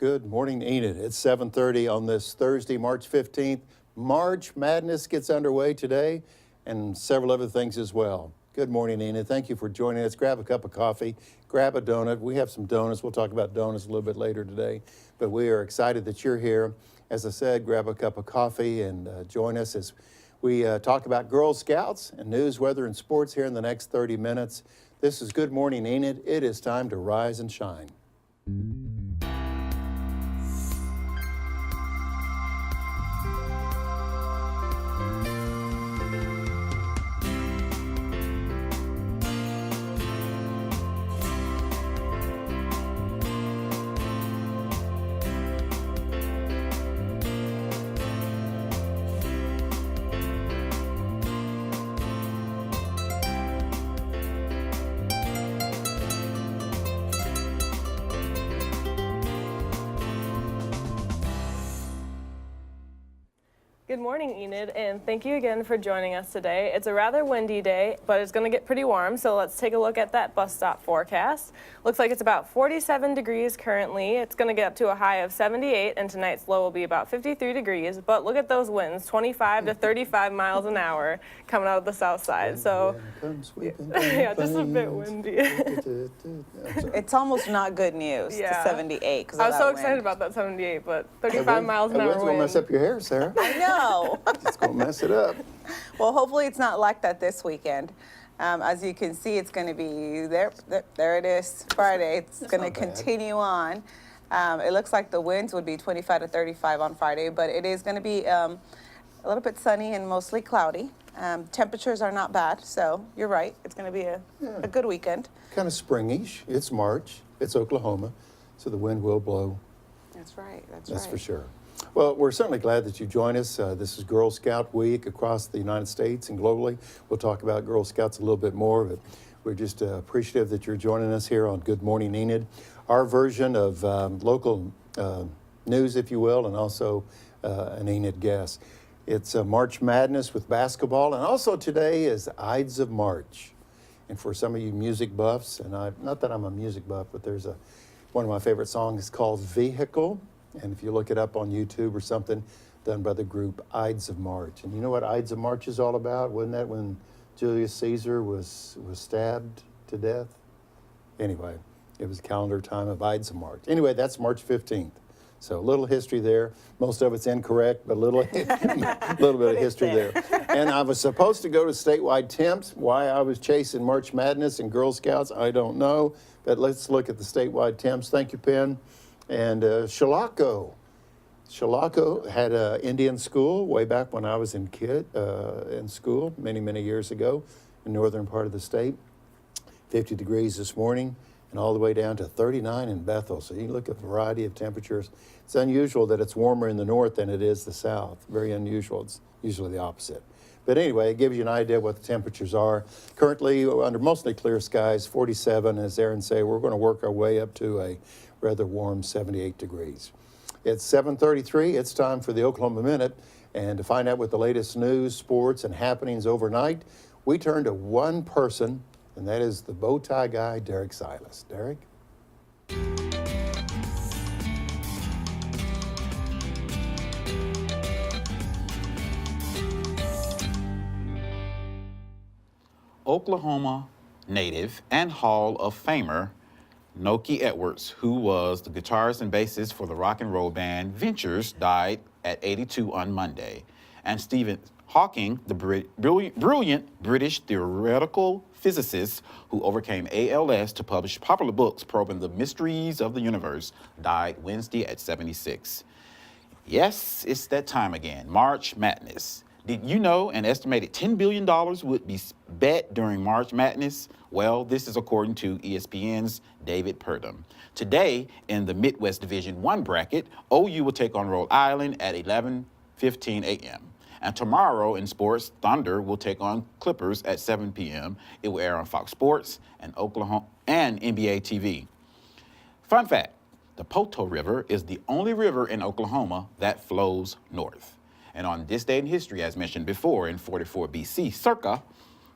Good morning, Enid. It's 7:30 on this Thursday, March 15th. March Madness gets underway today and several other things as well. Good morning, Enid. Thank you for joining us. Grab a cup of coffee, grab a donut. We have some donuts. We'll talk about donuts a little bit later today, but we are excited that you're here. As I said, grab a cup of coffee and join us as we talk about Girl Scouts and news, weather, and sports here in the next 30 minutes. This is Good Morning, Enid. It is time to rise and shine. Good morning, Enid, and thank you again for joining us today. It's a rather windy day, but it's going to get pretty warm, so let's take a look at that bus stop forecast. Looks like it's about 47 degrees currently. It's going to get up to a high of 78, and tonight's low will be about 53 degrees. But look at those winds, 25 to 35 miles an hour coming out of the south side. So, yeah, just a bit windy. It's almost not good news to 78. I was so excited about that 78, but 35 miles an hour wind. It's going to mess up your hair, Sarah. I know. It's going to mess it up. Well, hopefully it's not like that this weekend. As you can see, it's going to be there it is, Friday. It's going to continue on. It looks like the winds would be 25 to 35 on Friday, but it is going to be a little bit sunny and mostly cloudy. Temperatures are not bad, so you're right. It's going to be a good weekend. Kind of springish. It's March. It's Oklahoma, so the wind will blow. That's right. That's for sure. Well, we're certainly glad that you join us. This is Girl Scout Week across the United States and globally. We'll talk about Girl Scouts a little bit more, but we're just appreciative that you're joining us here on Good Morning Enid, our version of local news, if you will, and also an Enid guest. It's March Madness with basketball, and also today is Ides of March. And for some of you music buffs, and not that I'm a music buff, but there's one of my favorite songs called Vehicle. And if you look it up on YouTube or something, done by the group Ides of March. And you know what Ides of March is all about? Wasn't that when Julius Caesar was stabbed to death? Anyway, it was calendar time of Ides of March. Anyway, that's March 15th. So a little history there. Most of it's incorrect, but a little bit of history there. And I was supposed to go to statewide temps. Why I was chasing March Madness and Girl Scouts, I don't know. But let's look at the statewide temps. Thank you, Penn. And Chilocco had an Indian school way back when I was in school many years ago in northern part of the state. 50 degrees this morning and all the way down to 39 in Bethel. So you look at a variety of temperatures. It's unusual that it's warmer in the north than it is the south. Very unusual. It's usually the opposite. But anyway, it gives you an idea what the temperatures are. Currently, under mostly clear skies, 47. As Aaron say, we're going to work our way up to a rather warm 78 degrees. It's 7:33. It's time for the Oklahoma Minute. And to find out what the latest news, sports, and happenings overnight, we turn to one person, and that is the bow tie guy, Derek Silas. Derek? Oklahoma native and Hall of Famer Noki Edwards, who was the guitarist and bassist for the rock and roll band Ventures, died at 82 on Monday. And Stephen Hawking, the brilliant British theoretical physicist who overcame ALS to publish popular books probing the mysteries of the universe, died Wednesday at 76. Yes, it's that time again, March Madness. Did you know an estimated $10 billion would be bet during March Madness? Well, this is according to ESPN's David Purdom. Today, in the Midwest Division 1 bracket, OU will take on Rhode Island at 11:15 a.m. And tomorrow in sports, Thunder will take on Clippers at 7 p.m. It will air on Fox Sports and Oklahoma and NBA TV. Fun fact, the Poto River is the only river in Oklahoma that flows north. And on this day in history, as mentioned before, in 44 BC, circa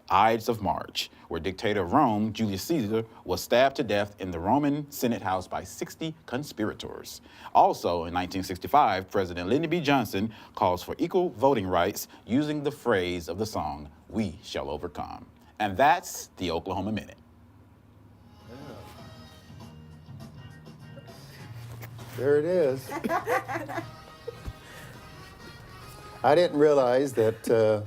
Ides of March, where dictator of Rome, Julius Caesar, was stabbed to death in the Roman Senate House by 60 conspirators. Also, in 1965, President Lyndon B. Johnson calls for equal voting rights using the phrase of the song, "We Shall Overcome." And that's the Oklahoma Minute. There it is. I didn't realize that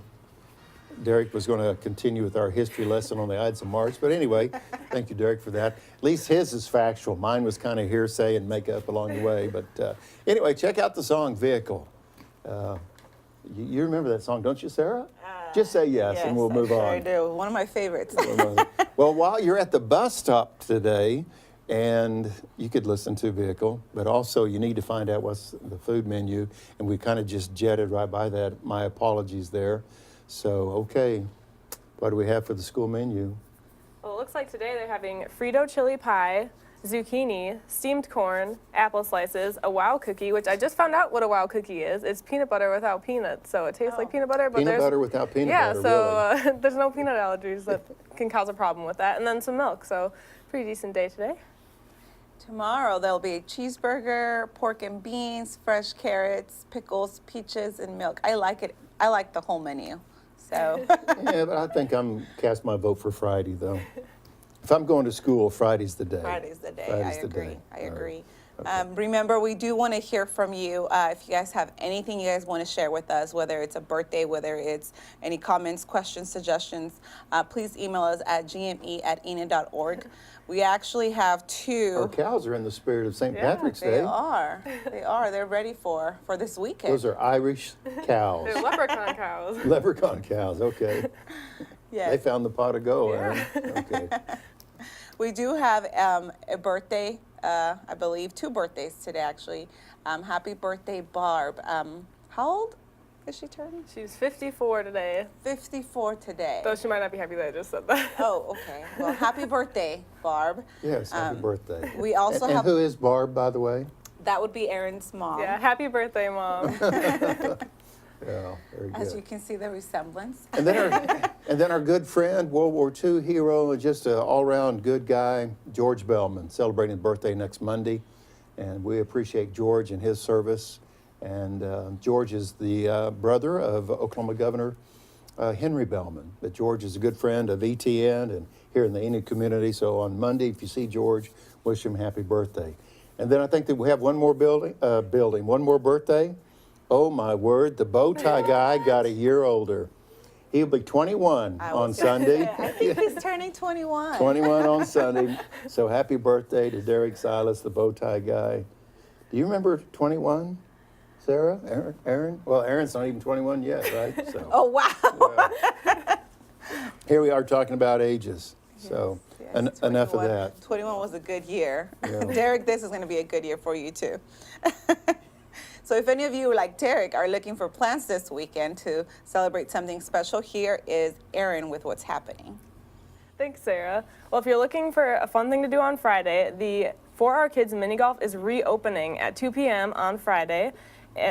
Derek was going to continue with our history lesson on the Ides of March. But anyway, thank you, Derek, for that. At least his is factual. Mine was kind of hearsay and make up along the way. But anyway, check out the song "Vehicle." You remember that song, don't you, Sarah? Just say yes, and we'll move on. I do. One of my favorites. Well, while you're at the bus stop today, and you could listen to "Vehicle," but also you need to find out what's the food menu, and we kind of just jetted right by that. My apologies there. So, okay, what do we have for the school menu? Well, it looks like today they're having Frito chili pie, zucchini, steamed corn, apple slices, a wow cookie, which I just found out what a wow cookie is. It's peanut butter without peanuts, so it tastes like peanut butter, but Peanut butter without peanut butter, Yeah, so there's no peanut allergies that can cause a problem with that, and then some milk, so pretty decent day today. Tomorrow there'll be a cheeseburger, pork and beans, fresh carrots, pickles, peaches, and milk. I like it. I like the whole menu. So. Yeah, but I think I'm cast my vote for Friday, though. If I'm going to school, Friday's the day. Friday's the day. Friday's I the agree. day. I All right. agree. Okay. Remember, we do want to hear from you. If you guys have anything you guys want to share with us, whether it's a birthday, whether it's any comments, questions, suggestions, please email us at gme@enid.org. We actually have two. Our cows are in the spirit of St. Patrick's They Day. are. They are. They're ready for this weekend. Those are Irish cows. They're leprechaun cows. Leprechaun cows, okay. Yes. They found the pot of gold, Aaron. Okay. We do have a birthday, I believe, two birthdays today, actually. Happy birthday, Barb. How old is she turning? She's 54 today, 54 today. though she might not be happy that I just said that. Oh, okay. Well, happy birthday, Barb. Yes, happy birthday. We also and have, who is Barb, by the way? that would be Aaron's mom. Yeah, happy birthday, Mom. Yeah, very As you good. can see the resemblance. And then our good friend, World War II hero, just an all-around good guy, George Bellman, celebrating his birthday next Monday. And we appreciate George and his service. And George is the brother of Oklahoma Governor Henry Bellman. But George is a good friend of ETN and here in the Enid community. So on Monday, if you see George, wish him happy birthday. And then I think that we have one more one more birthday. Oh my word, the bow tie guy got a year older. He'll be 21 on Sunday. I think he's turning 21. 21 on Sunday. So happy birthday to Derek Silas, the bow tie guy. Do you remember 21, Sarah? Aaron? Well, Aaron's not even 21 yet, right? So Oh, wow. here we are talking about ages. So Yes, enough of 21 that. 21 was a good year. Yeah. Derek, this is going to be a good year for you too. So if any of you, like Derek, are looking for plans this weekend to celebrate something special, here is Aaron with what's happening. Thanks, Sarah. Well, if you're looking for a fun thing to do on Friday, the For Our Kids mini golf is reopening at 2 p.m. on Friday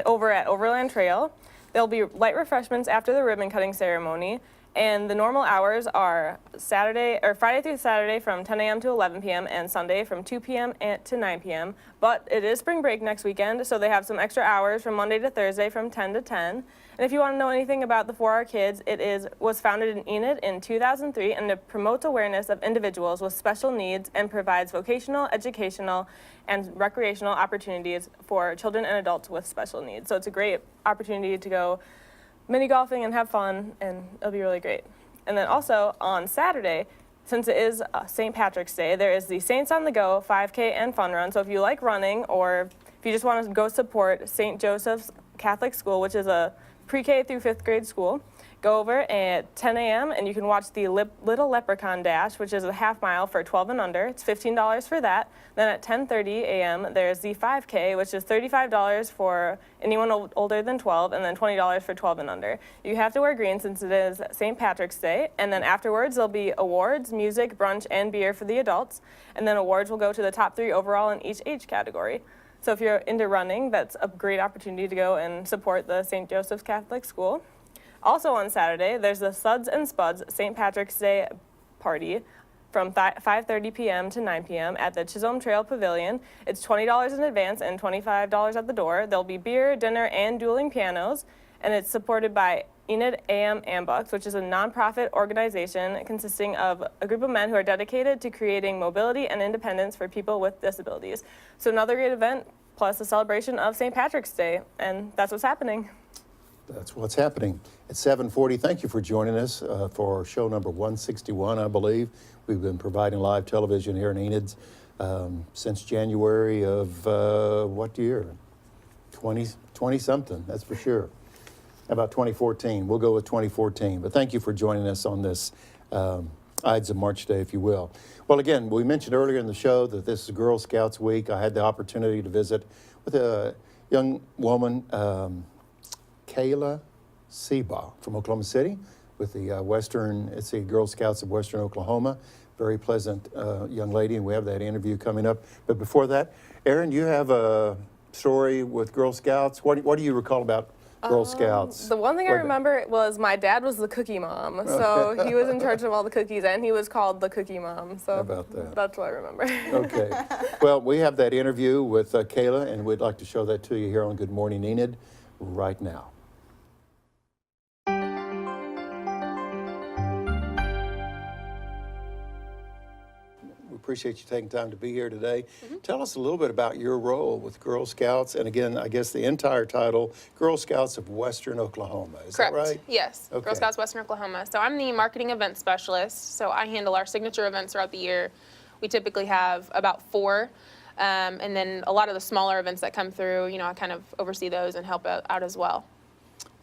over at Overland Trail. There'll be light refreshments after the ribbon cutting ceremony, and the normal hours are Friday through Saturday from 10 a.m. to 11 p.m. and Sunday from 2 p.m. to 9 p.m. But it is spring break next weekend, so they have some extra hours from Monday to Thursday from 10 to 10. And if you want to know anything about the For Our Kids, was founded in Enid in 2003, and it promotes awareness of individuals with special needs and provides vocational, educational, and recreational opportunities for children and adults with special needs. So it's a great opportunity to go mini golfing and have fun, and it'll be really great. And then also on Saturday, since it is St. Patrick's Day, there is the Saints on the Go 5K and fun run. So if you like running, or if you just want to go support St. Joseph's Catholic School, which is a pre-K through 5th grade school, go over at 10 a.m. and you can watch the Little Leprechaun Dash, which is a half mile for 12 and under. It's $15 for that. Then at 10:30 a.m. there's the 5K, which is $35 for anyone older than 12, and then $20 for 12 and under. You have to wear green since it is St. Patrick's Day, and then afterwards there'll be awards, music, brunch, and beer for the adults, and then awards will go to the top 3 overall in each age category. So if you're into running, that's a great opportunity to go and support the St. Joseph's Catholic School. Also on Saturday, there's the Suds and Spuds St. Patrick's Day party from 5:30 p.m. to 9 p.m. at the Chisholm Trail Pavilion. It's $20 in advance and $25 at the door. There'll be beer, dinner, and dueling pianos, and it's supported by Enid Ambucks, which is a nonprofit organization consisting of a group of men who are dedicated to creating mobility and independence for people with disabilities. So another great event, plus a celebration of St. Patrick's Day, and that's what's happening. That's what's happening. At 7:40, thank you for joining us for show number 161, I believe. We've been providing live television here in Enid since January of what year? 20-something, that's for sure. How about 2014? We'll go with 2014. But thank you for joining us on this Ides of March Day, if you will. Well, again, we mentioned earlier in the show that this is Girl Scouts Week. I had the opportunity to visit with a young woman, Kayla Seabaugh from Oklahoma City with the it's the Girl Scouts of Western Oklahoma. Very pleasant young lady, and we have that interview coming up. But before that, Aaron, you have a story with Girl Scouts. What do you recall about Girl Scouts? The one thing I remember was my dad was the cookie mom. So he was in charge of all the cookies, and he was called the Cookie Mom. So How about that? That's what I remember. Okay. Well, we have that interview with Kayla, and we'd like to show that to you here on Good Morning Enid right now. Appreciate you taking time to be here today. Tell us a little bit about your role with Girl Scouts, and again, I guess the entire title, Girl Scouts of Western Oklahoma. Is Correct. that right? Yes. Okay. Girl Scouts Western Oklahoma. So I'm the marketing event specialist. So I handle our signature events throughout the year. We typically have about 4. And then a lot of the smaller events that come through, I kind of oversee those and help out as well.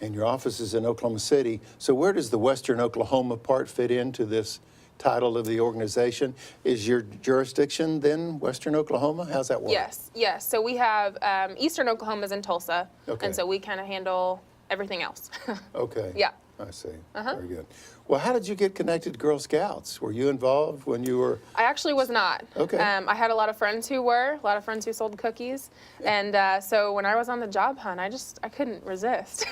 And your office is in Oklahoma City. So where does the Western Oklahoma part fit into this title of the organization? Is your jurisdiction then Western Oklahoma? How's that work? Yes. So we have Eastern Oklahoma's in Tulsa. Okay. And so we kind of handle everything else. Okay. Yeah. I see. Very good. Well, how did you get connected to Girl Scouts? Were you involved when you were? I actually was not. Okay. I had a lot of friends who were, a lot of friends who sold cookies. And so when I was on the job hunt, I couldn't resist.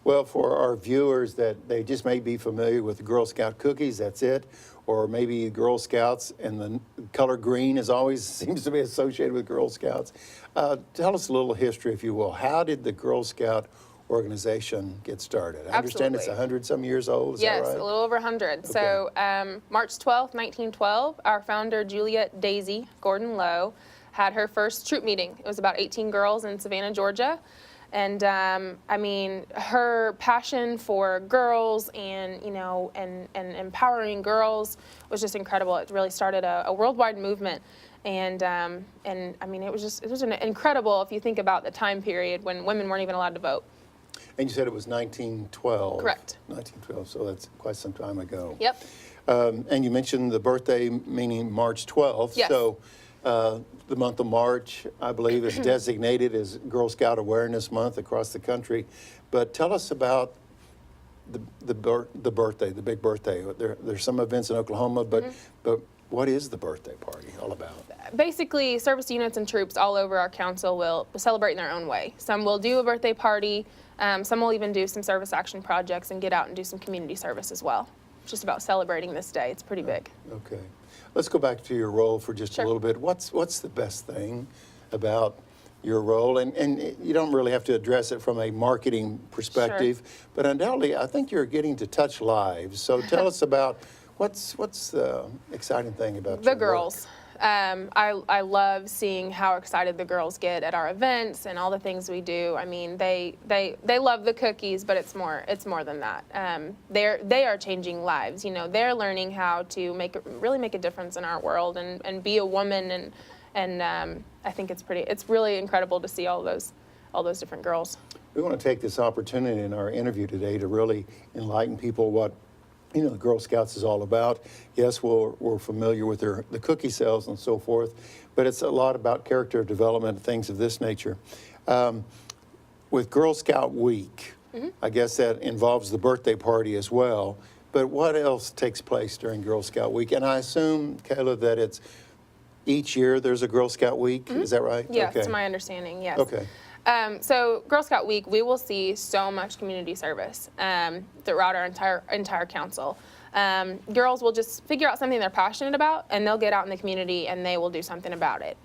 Well, for our viewers that they just may be familiar with the Girl Scout cookies, that's it. Or maybe Girl Scouts and the color green is always seems to be associated with Girl Scouts. Tell us a little history, if you will. How did the Girl Scout organization get started? I understand it's Absolutely. 100-some years old, is Yes, that right? a little over 100. So March 12th, 1912, our founder, Juliet Daisy Gordon Lowe, had her first troop meeting. It was about 18 girls in Savannah, Georgia. And her passion for girls and, and empowering girls was just incredible. It really started a worldwide movement. And it was incredible if you think about the time period when women weren't even allowed to vote. And you said it was 1912. Correct. 1912, so that's quite some time ago. Yep. And you mentioned the birthday, meaning March 12th. Yes. So the month of March, I believe, is designated as Girl Scout Awareness Month across the country. But tell us about the birthday, the big birthday. There's some events in Oklahoma, but what is the birthday party all about? Basically, service units and troops all over our council will celebrate in their own way. Some will do a birthday party. Some will even do some service action projects and get out and do some community service as well. It's just about celebrating this day. It's pretty big. Okay. Let's go back to your role for just Sure. a little bit. What's the best thing about your role? And you don't really have to address it from a marketing perspective, but undoubtedly, I think you're getting to touch lives. So tell us about what's the exciting thing about The your work? girls. I love seeing how excited the girls get at our events and all the things we do. I mean, they love the cookies, but it's more than that. They are changing lives. They're learning how to really make a difference in our world and be a woman, and I think it's really incredible to see all those different girls. We want to take this opportunity in our interview today to really enlighten people what the Girl Scouts is all about. Yes, we're familiar with the cookie sales and so forth, but it's a lot about character development and things of this nature. With Girl Scout Week, I guess that involves the birthday party as well, but what else takes place during Girl Scout Week? And I assume, Kayla, that it's each year there's a Girl Scout Week, is that right? Yes, Okay. to my understanding, yes. Okay. So Girl Scout Week, we will see so much community service throughout our entire council. Girls will just figure out something they're passionate about, and they'll get out in the community and they will do something about it.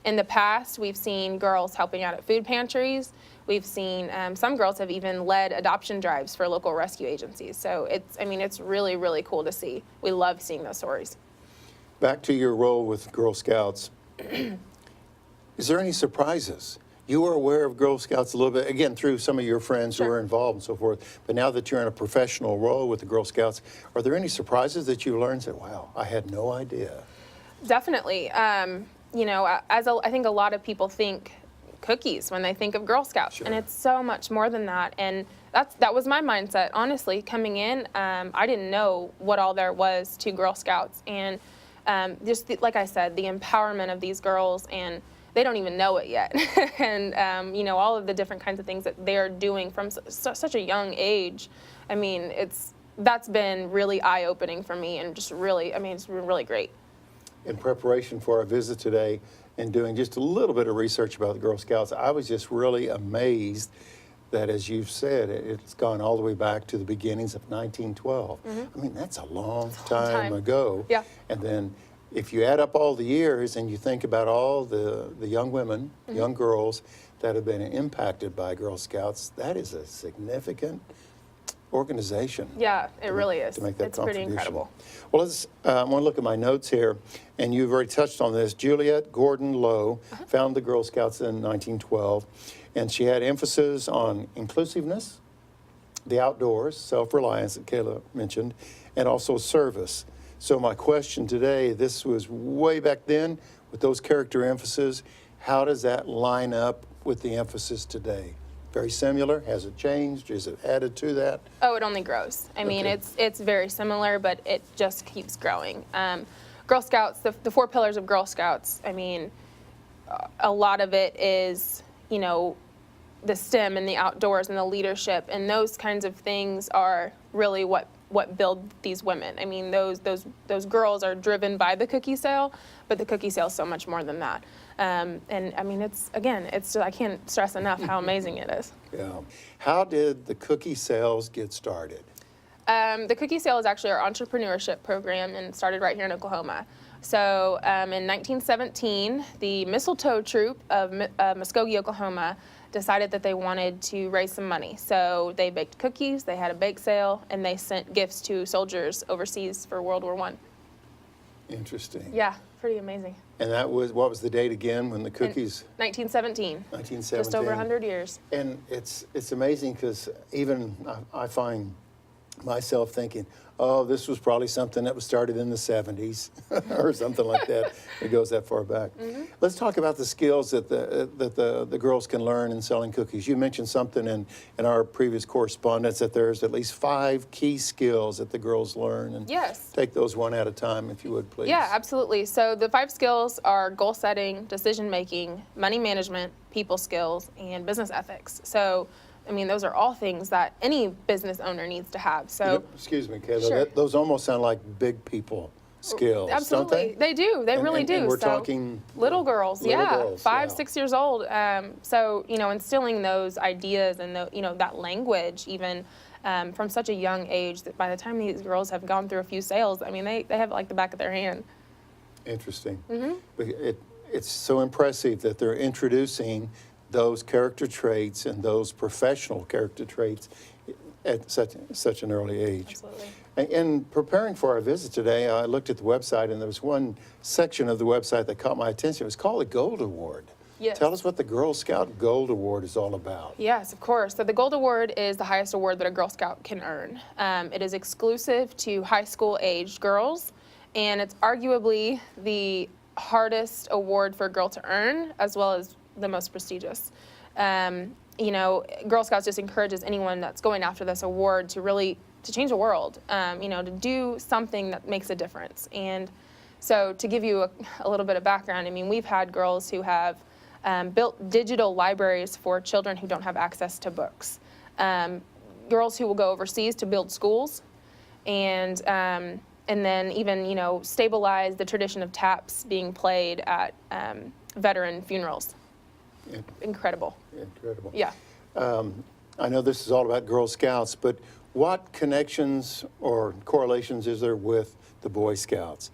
In the past, we've seen girls helping out at food pantries. We've seen some girls have even led adoption drives for local rescue agencies. So it's really, really cool to see. We love seeing those stories. Back to your role with Girl Scouts. Is there any surprises? You were aware of Girl Scouts a little bit, again, through some of your friends who Sure. were involved and so forth, but now that you're in a professional role with the Girl Scouts, are there any surprises that you learned and said, wow, I had no idea? Definitely. I think a lot of people think cookies when they think of Girl Scouts, Sure. and it's so much more than that. And that was my mindset, honestly, coming in. I didn't know what all there was to Girl Scouts, and like I said, the empowerment of these girls, and they don't even know it yet. And all of the different kinds of things that they're doing from such a young age. I mean, that's been really eye-opening for me, and just really, it's been really great. In preparation for our visit today and doing just a little bit of research about the Girl Scouts, I was just really amazed that, as you've said, it's gone all the way back to the beginnings of 1912. I mean, that's a long time ago. Yeah. And then if you add up all the years and you think about all the young women, young girls that have been impacted by Girl Scouts, that is a significant organization. Yeah, it really is. To make that It's pretty contribution. incredible. Well, I want to look at my notes here, and you've already touched on this. Juliet Gordon Lowe founded the Girl Scouts in 1912, and she had emphasis on inclusiveness, the outdoors, self-reliance that Kayla mentioned, and also service. So my question today, this was way back then with those character emphases. How does that line up with the emphasis today? Very similar? Has it changed? Is it added to that? Oh, it only grows. I mean, Okay. it's very similar, but it just keeps growing. Girl Scouts, the 4 pillars of Girl Scouts, I mean, a lot of it is, the STEM and the outdoors and the leadership, and those kinds of things are really what build these women. I mean, those girls are driven by the cookie sale, but the cookie sale is so much more than that. And I mean, I can't stress enough how amazing it is. Yeah. How did the cookie sales get started? The cookie sale is actually our entrepreneurship program, and it started right here in Oklahoma. So in 1917, the Mistletoe Troop of Muskogee, Oklahoma, decided that they wanted to raise some money. So they baked cookies, they had a bake sale, and they sent gifts to soldiers overseas for World War I. Interesting. Yeah, pretty amazing. And that was, what was the date again when the cookies? 1917. 1917. Just over 100 years. And it's amazing because even I find myself thinking, oh, this was probably something that was started in the 70s or something like that. It goes that far back. Let's talk about the skills that the girls can learn in selling cookies. You mentioned something in our previous correspondence that there's at least 5 key skills that the girls learn. And Yes. take those one at a time, if you would, please. Yeah, absolutely. So the 5 skills are goal setting, decision making, money management, people skills, and business ethics. So, I mean, those are all things that any business owner needs to have. So, Excuse me, Kayla. Sure. Those almost sound like big people skills, absolutely, don't they? They do. They really do. And we're So, talking little girls, little yeah, girls, 5, yeah. 6 years old. So, instilling those ideas and that language even from such a young age that by the time these girls have gone through a few sales, I mean, they have it like the back of their hand. Interesting. But it's so impressive that they're introducing those character traits and those professional character traits at such an early age. Absolutely. In preparing for our visit today, I looked at the website, and there was one section of the website that caught my attention. It was called the Gold Award. Yes. Tell us what the Girl Scout Gold Award is all about. Yes, of course. So the Gold Award is the highest award that a Girl Scout can earn. It is exclusive to high school aged girls, and it's arguably the hardest award for a girl to earn, as well as the most prestigious. Girl Scouts just encourages anyone that's going after this award to change the world, to do something that makes a difference. And so to give you a little bit of background, I mean, we've had girls who have built digital libraries for children who don't have access to books. Girls who will go overseas to build schools, and then even stabilize the tradition of taps being played at veteran funerals. incredible. Incredible. Yeah. I know this is all about Girl Scouts, but what connections or correlations is there with the Boy Scouts?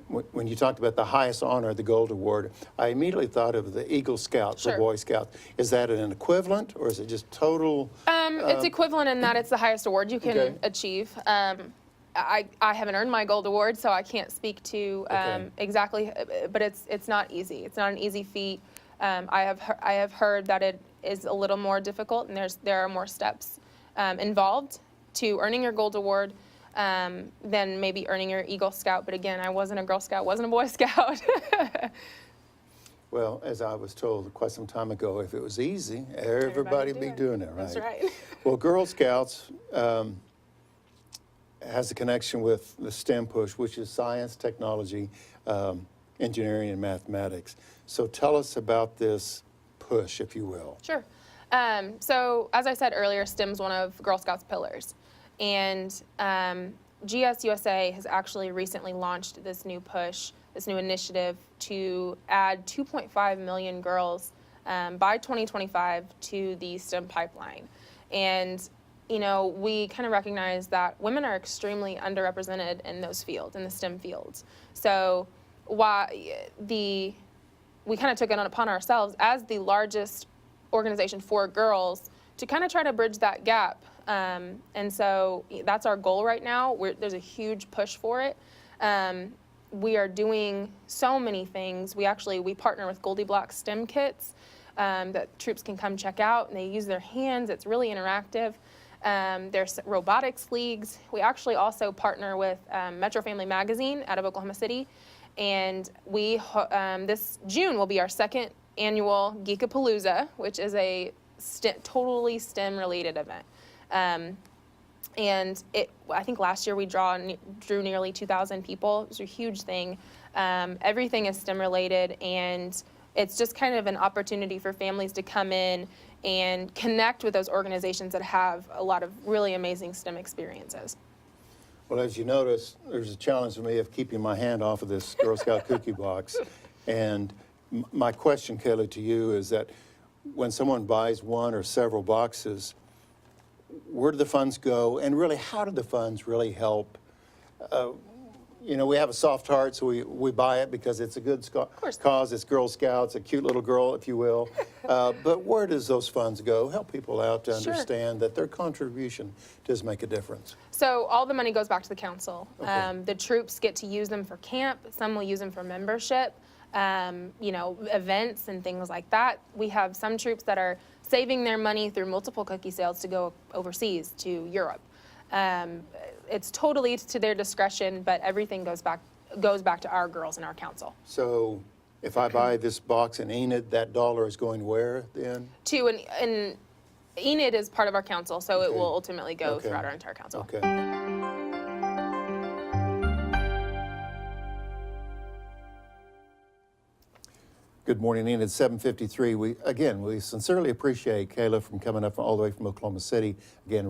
When you talked about the highest honor, the Gold Award, I immediately thought of the Eagle Scout for Sure. Boy Scouts. Is that an equivalent, or is it just total? It's equivalent in that it's the highest award you can Okay. achieve. I haven't earned my gold award, so I can't speak to Okay. exactly, but it's not easy. It's not an easy feat. I have heard that it is a little more difficult, and there are more steps involved to earning your gold award than maybe earning your Eagle Scout. But again, I wasn't a Girl Scout, wasn't a Boy Scout. Well, as I was told quite some time ago, if it was easy, everybody would be doing it, right? That's right. Well, Girl Scouts has a connection with the STEM push, which is science, technology, engineering, and mathematics. So tell us about this push, if you will. Sure. So as I said earlier, STEM is one of Girl Scouts' pillars. And GSUSA has actually recently launched this new push, this new initiative to add 2.5 million girls by 2025 to the STEM pipeline. And, you know, we kind of recognize that women are extremely underrepresented in those fields, in the STEM fields. So we kind of took it upon ourselves as the largest organization for girls to kind of try to bridge that gap. And so that's our goal right now. There's a huge push for it. We are doing so many things. We partner with Goldie Block STEM kits that troops can come check out, and they use their hands. It's really interactive. There's robotics leagues. We actually also partner with Metro Family Magazine out of Oklahoma City, and this June will be our second annual Geekapalooza, which is a totally STEM-related event. And I think last year we drew nearly 2,000 people. It was a huge thing. Everything is STEM related, and it's just kind of an opportunity for families to come in and connect with those organizations that have a lot of really amazing STEM experiences. Well, as you notice, there's a challenge for me of keeping my hand off of this Girl Scout cookie box. And my question, Kayla, to you is that when someone buys one or several boxes, where do the funds go? And really, how do the funds really help? You know, we have a soft heart, so we buy it because it's a good cause. It's Girl Scouts, a cute little girl, if you will. But where does those funds go? Help people out to understand that their contribution does make a difference. So all the money goes back to the council. Okay. The troops get to use them for camp. Some will use them for membership, you know, events and things like that. We have some troops that are saving their money through multiple cookie sales to go overseas to Europe. It's totally to their discretion, but everything goes back to our girls and our council. So if I buy this box in Enid, that dollar is going where then? And Enid is part of our council, so it Okay. will ultimately go Okay. throughout our entire council. Okay. Good morning, Enid. 7:53. We sincerely appreciate Kayla from coming up all the way from Oklahoma City. Again,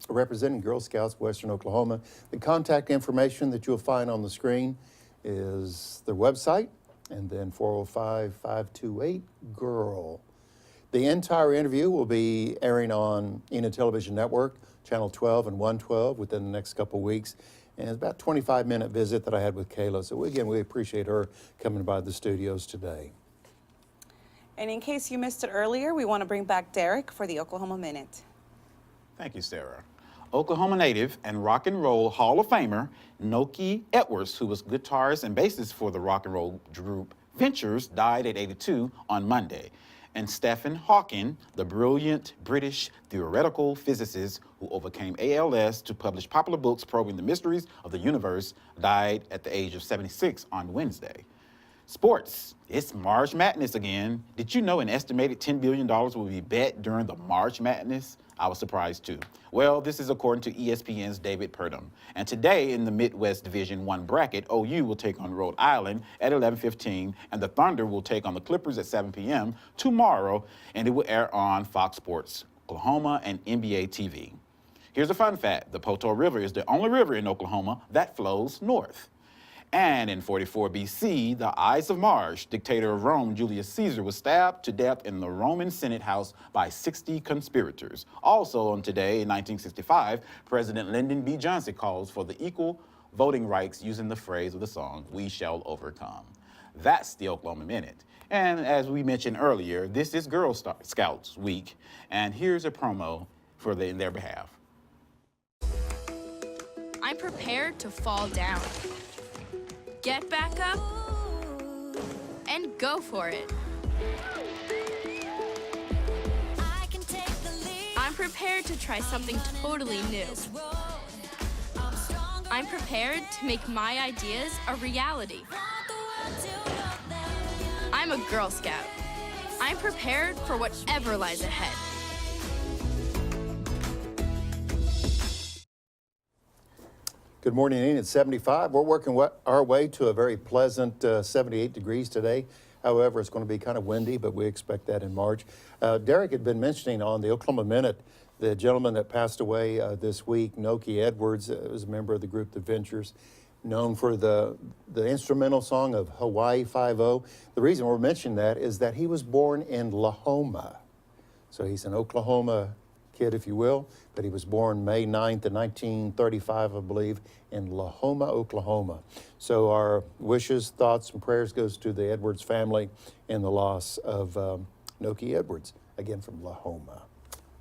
representing Girl Scouts Western Oklahoma. The contact information that you'll find on the screen is their website, and then 405-528-GIRL. The entire interview will be airing on Enid Television Network, Channel 12 and 112 within the next couple of weeks. And it's about a 25-minute visit that I had with Kayla. So again, we appreciate her coming by the studios today. And in case you missed it earlier, we want to bring back Derek for the Oklahoma Minute. Thank you, Sarah. Oklahoma native and rock and roll Hall of Famer Noki Edwards, who was guitarist and bassist for the rock and roll group Ventures, died at 82 on Monday. And Stephen Hawking, the brilliant British theoretical physicist who overcame ALS to publish popular books probing the mysteries of the universe, died at the age of 76 on Wednesday. Sports. It's March Madness again. Did you know an estimated $10 billion will be bet during the March Madness? I was surprised too. Well, this is according to ESPN's David Purdom. And today in the Midwest Division I bracket, OU will take on Rhode Island at 11:15, and the Thunder will take on the Clippers at 7 p.m. tomorrow, and it will air on Fox Sports Oklahoma and NBA TV. Here's a fun fact. The Poteau River is the only river in Oklahoma that flows north. And in 44 BC, the Ides of March, dictator of Rome, Julius Caesar, was stabbed to death in the Roman Senate House by 60 conspirators. Also on today, in 1965, President Lyndon B. Johnson calls for the equal voting rights using the phrase of the song, "We Shall Overcome." That's the Oklahoma Minute. And as we mentioned earlier, this is Girl Scouts Week, and here's a promo in their behalf. I'm prepared to fall down, get back up, and go for it. I'm prepared to try something totally new. I'm prepared to make my ideas a reality. I'm a Girl Scout. I'm prepared for whatever lies ahead. Good morning, Enid. It's 75. We're working our way to a very pleasant 78 degrees today. However, it's going to be kind of windy, but we expect that in March. Derek had been mentioning on the Oklahoma Minute the gentleman that passed away this week, Noki Edwards, was a member of the group The Ventures, known for the instrumental song of Hawaii Five-0. The reason we're mentioning that is that he was born in Lahoma. So he's an Oklahoma kid, if you will, but he was born May 9th in 1935, I believe, in Lahoma, Oklahoma. So our wishes, thoughts, and prayers goes to the Edwards family in the loss of Noki Edwards, again from Lahoma.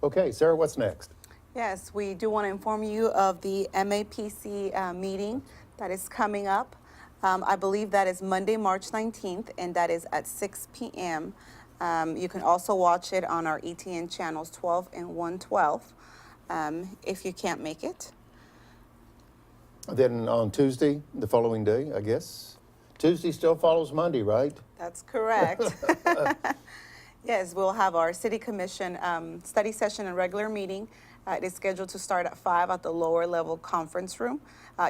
Okay, Sarah, what's next? Yes, we do want to inform you of the MAPC meeting that is coming up. I believe that is Monday, March 19th, and that is at 6 p.m. You can also watch it on our ETN channels 12 and 112 if you can't make it. Then on Tuesday, the following day, I guess. Tuesday still follows Monday, right? That's correct. Yes, we'll have our City Commission study session and regular meeting. It is scheduled to start at 5 at the lower level conference room.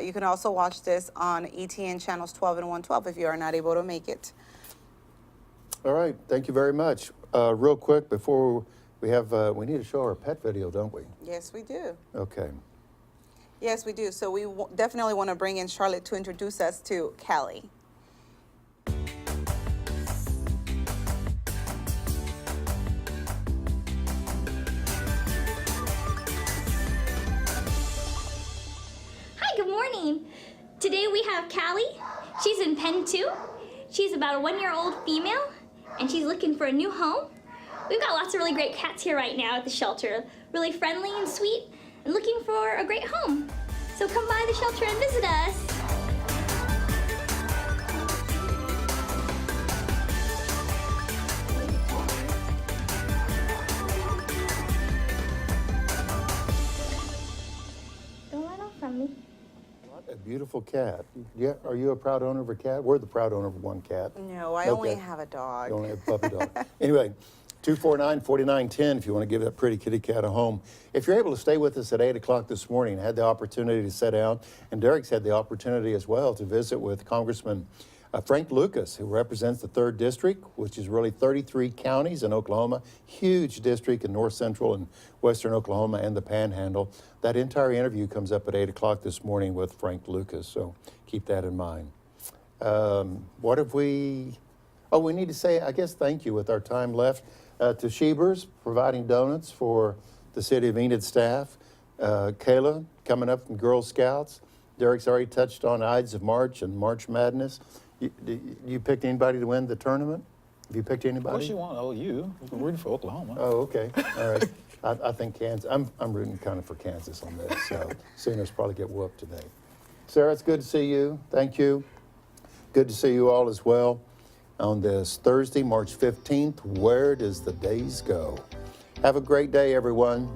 You can also watch this on ETN channels 12 and 112 if you are not able to make it. All right, thank you very much. Real quick, before we we need to show our pet video, don't we? Yes, we do. Okay. Yes, we do. So we definitely want to bring in Charlotte to introduce us to Callie. Hi, good morning. Today we have Callie. She's in Pen 2. She's about a 1-year-old female, and she's looking for a new home. We've got lots of really great cats here right now at the shelter, really friendly and sweet, and looking for a great home. So come by the shelter and visit us. Don't run off from me. What a beautiful cat. Yeah, are you a proud owner of a cat? We're the proud owner of one cat. No, I only have a dog. You only have a puppy dog. Anyway, 249-4910 if you want to give that pretty kitty cat a home. If you're able to stay with us at 8 o'clock this morning, had the opportunity to sit down, and Derek's had the opportunity as well to visit with Congressman Frank Lucas, who represents the 3rd District, which is really 33 counties in Oklahoma, huge district in north central and western Oklahoma and the Panhandle. That entire interview comes up at 8 o'clock this morning with Frank Lucas, so keep that in mind. What have we... Oh, we need to say, I guess, thank you with our time left to Sheebers, providing donuts for the City of Enid staff. Kayla, coming up from Girl Scouts. Derek's already touched on Ides of March and March Madness. You picked anybody to win the tournament? Have you picked anybody? What you want? Oh, you. We're rooting for Oklahoma. Oh, okay. All right. I think Kansas. I'm rooting kind of for Kansas on this. So Sooners probably get whooped today. Sarah, it's good to see you. Thank you. Good to see you all as well. On this Thursday, March 15th, where does the days go? Have a great day, everyone.